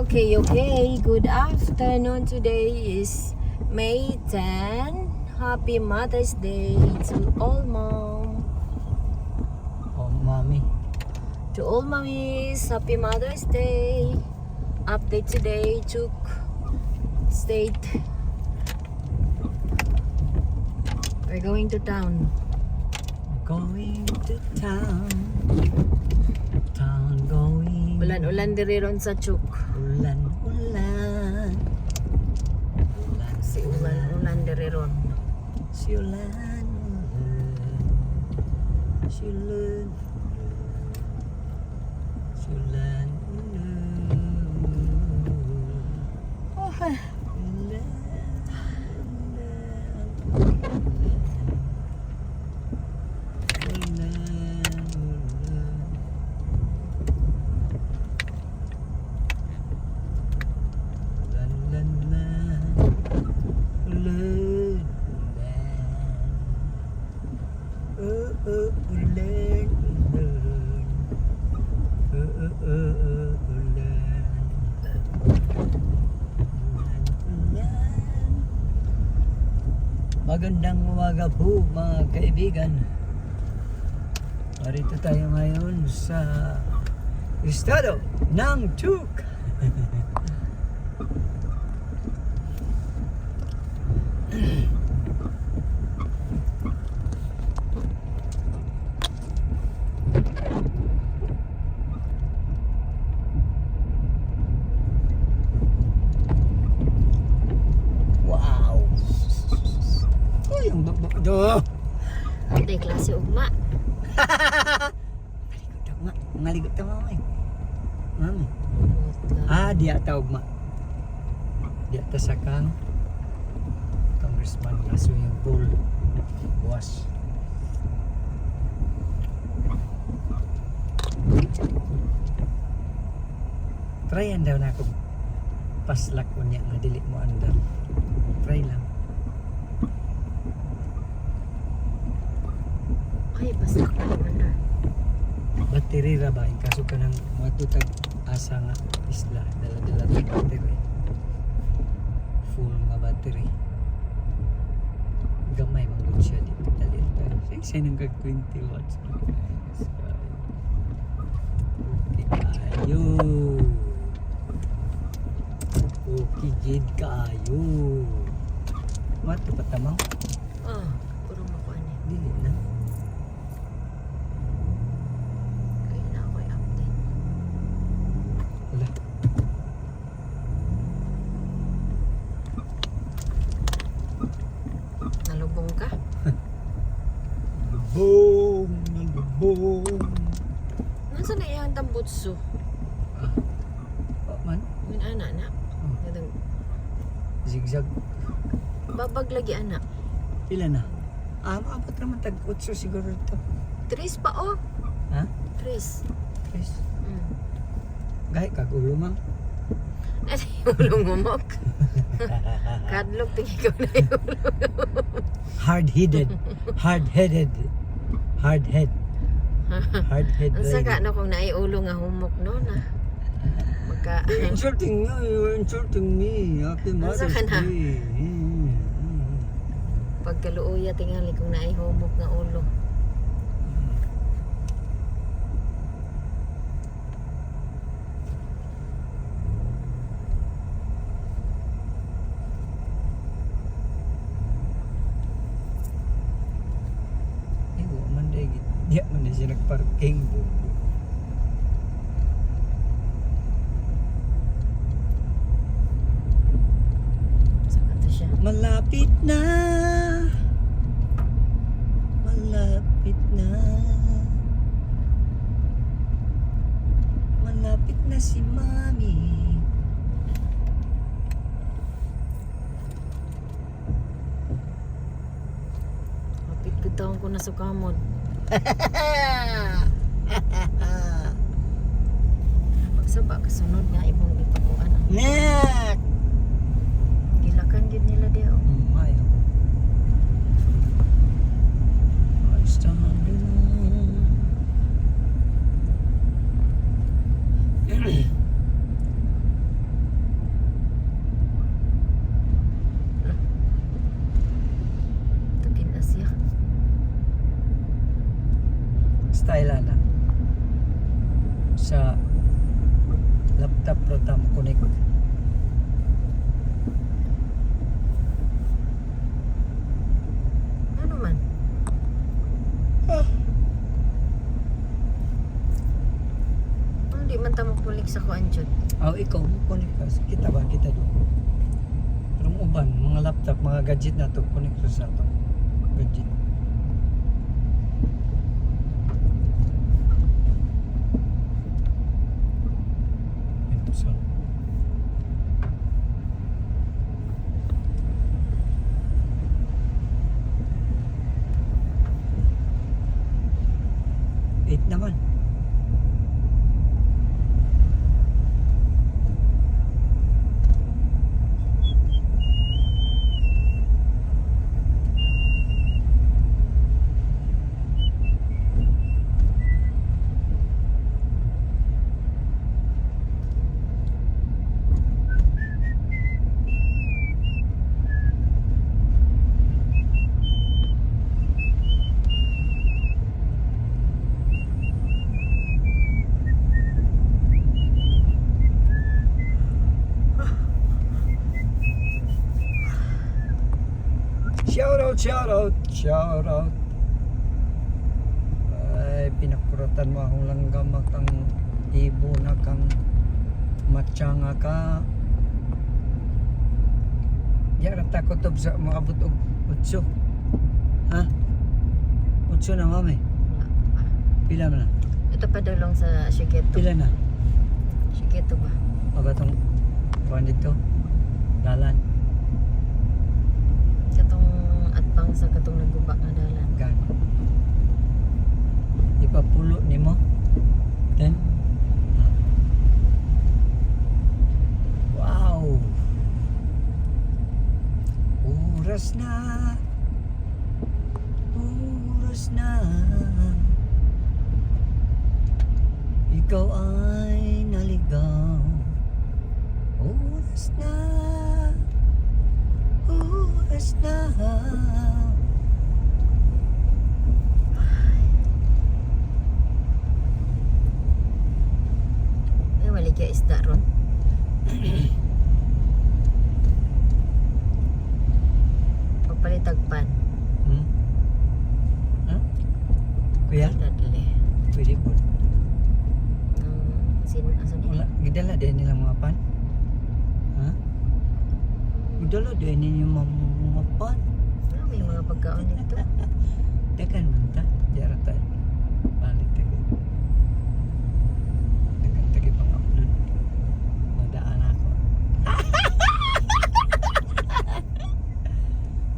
Okay. Good afternoon. Today is May 10. Happy Mother's Day to all mom. Oh, mommy. To all mommies, Happy Mother's Day. Update today, Chuk State. We're going to town. Going to town. Town going. Ulan-ulan diri ron sa Chuk. Ulan. Si ulan diri ron. Si ulan. Si ulan. Si ulan. Magandang umaga po mga kaibigan. Narito tayo ngayon sa estado ng Chuk. Do. Day klase ugma. Ngaligot ka mami. Mami. Dia taog ma. Dia ta sakang Congressman na swimming pool. Buwas. Tryan daw na ako. Paslak ko niya nga dili mo andar. Try lang. Ay, pasak na naman na. Battery ra ba? Kaso ka ng matutag asa nga isla. Dala-dala ng battery. Full nga battery. Gamay manggod siya dito. Dalit. Say nang kag 20 watts. Okay kayo. Okay gid kayo. Mati patamang? Puro makuha niya. Dili na. Wala. Nalubong ka? Nalubong. Nasaan na iyang tambutso? Man? Min anak na? Kadang Zigzag. babag lagi anak. Pila na? Maabot naman tag-8 siguro ito. Tris pa oh. Ha? Tris. Chris? Gahit kagulo mang. Ano yung ulong umok? Kadlok tingin ko na yung ulong. Hard-headed. Hard-headed. Hard-head. Hard-head. Ang saka no kung naiulo nga humok no na. Magka... Insulting me. You're insulting me. Happy Mother's saka na? Day. Pagkaluuya tingali kung naihumok nga ulo. Di man na siya nagparking. Saka to siya. Malapit na. Malapit na. Malapit na si Mami. Kapit ko taon ko na sukamon. Magsaba kasunod nga ibong ipakuan. Nek! Gilakan din nila di oh. Ayaw. Pero tama connect. Ano man? Hindi man tamo kulik sa kuan jud. Ikaw connect ka. Kita ba kita doon? Pero ang uban, mga laptop, mga gadget na to connect sa to. Gadget. So, 8 naman. Shout out. Ay, pinakuratan mo akong langgam kang ibo na kang matsanga ka. Di ka takot sa mga butog 8. Ha? 8 na mami. Pila na? Ito pa dulong sa Shiketo. Pila na? Shiketo ba? Aga tong kuhan dito. Dalan. Katong atbang sa katong nagubak na dalan. Gan. Ipapulo ni mo. Then wow. Oras na. Oras na. Ikaw ay naligaw. Oras na. Oras na. Ay, maligya isda ron. Pagpalitagpan. Ha? Kuya? Dadli. Pwede po. Asa di? Wala. Gidala din nilang mga pan. Ha? Gidala din nilang mga pan. May mga pagkaon dito. Dagan man ta. Diara tayo. Balik tayo. Dagan tayo pang-upload. Madaan ako.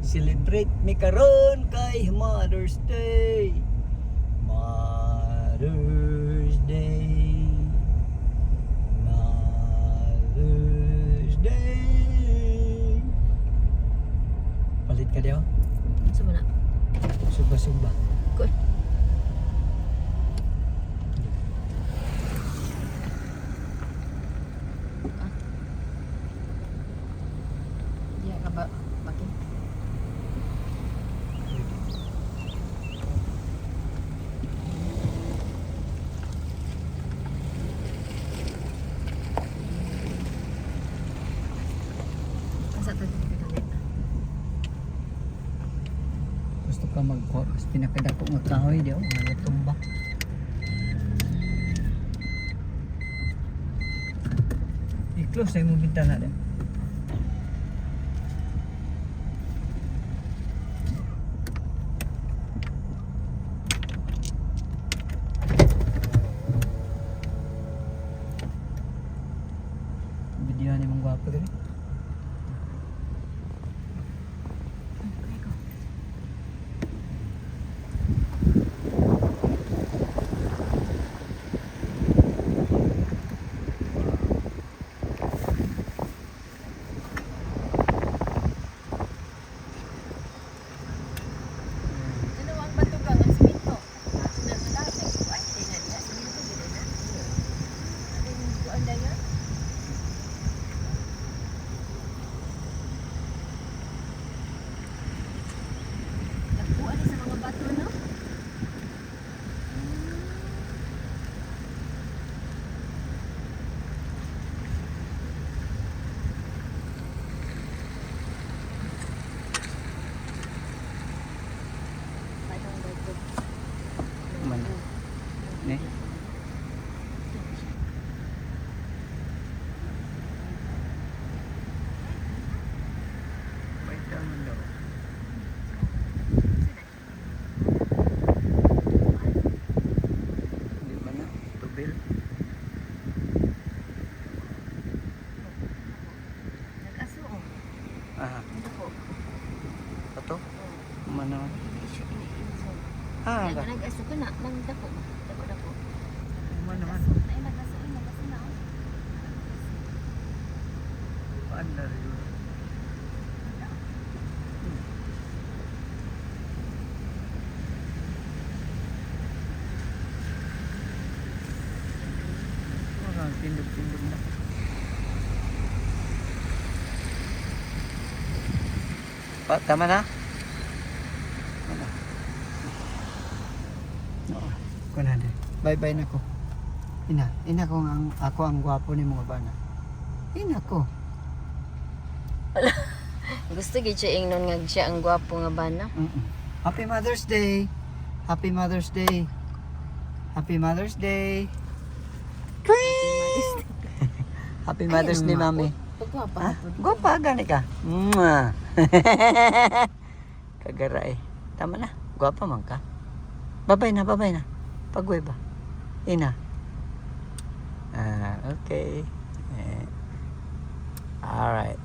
Celebrate me karon kay Mother's Day. Mother's Day. Mother's Day. Palit ka daw? Sama na. Sumba-sumba. Good. Diya ka ba? Bakit? Asa tayo pinakadali? Gusto ka magkuha kasi pinakadako nga kahoy di mga tumba. I-close na yung bintana din. Videoan ni mong gwapo din. Ano ang batugang ang simento? Naglalagay ko ay tingnan niya. Simento din na. Ating kuan na nga. Nagkuan sa mga bato no? Ah, Ito po. ito? Mana? Ah, Ah, nag-aso ko na. Dako. Dako. mana man? Ay, nag-aso na. Kasi na. Paano rin? Tindog-tindog na. Tama na? Ano? Oo. Kuna din. Bye-bye na ko. Ina ko ako ang gwapo ni mga bana. Ina ko. Gusto gid siya ingnon nga siya ang gwapo nga bana. Happy Mother's Day. Happy Mother's Day. Happy Mother's Day. Happy Mother's Day, Mami. Pagwapa. Ha? Gwapa, gani ka. Mwah. Kagara eh. Tama na. Gwapa man ka. Babay na. Pagway ba? Ina. Okay. Alright.